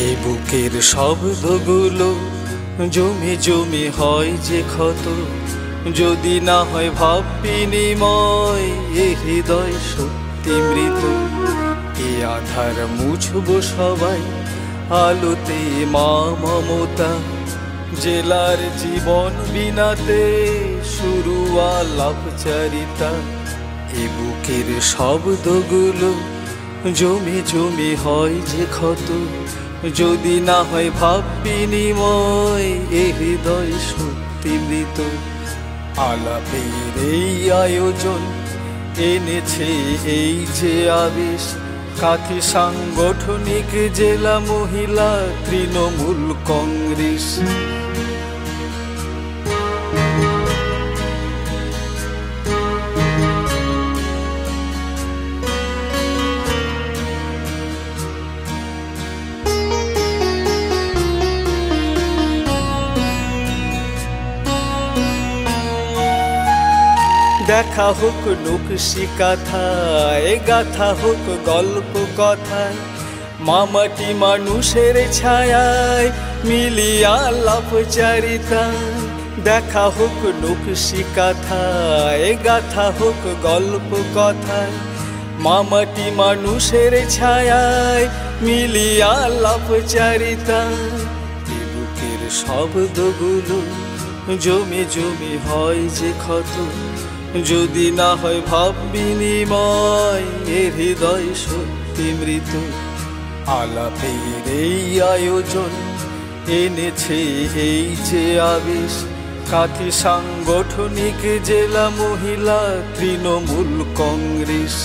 এ বুকের শব্দগুলো জমে জমে হয় যে ক্ষত, যদি না হয় ভাব বিনিময় এ হৃদয় সত্যি মৃত। এ আধার মুছব সবাই আলোতে মা মমতা, জেলার জীবন বিনাতে শুরু আলাপচারিতা। এ বুকের শব্দগুলো জমে জমে হয় যে ক্ষত, যদি না হয় ভাব বিনিময় এ হৃদয় সত্যি মৃত। আলাপের এই আয়োজন এনেছে এই যে আবেশ, কাঁথি সাংগঠনিক জেলা মহিলা তৃণমূল কংগ্রেস। দেখা হোক নকশি কাথায়, গাথা হোক গল্প কথায়, মামাটি মানুষের ছায়ায় মিলিয়া লাপচারিতায়। দেখা হোক নকশি কাথায়, গাথা হোক গল্প কথায়, মামাটি মানুষের ছায়ায় মিলিয়া লাপচারিতায়। এ বুকের শব্দগুলো জমে জমে হয় যে ক্ষত, যদি না হয় ভাব বিনিময় এ হৃদয় সত্যি মৃত। আলাপের এই আয়োজন এনেছে এই যে আবেশ, কাঁথি সাংগঠনিক জেলা মহিলা তৃণমূল কংগ্রেস।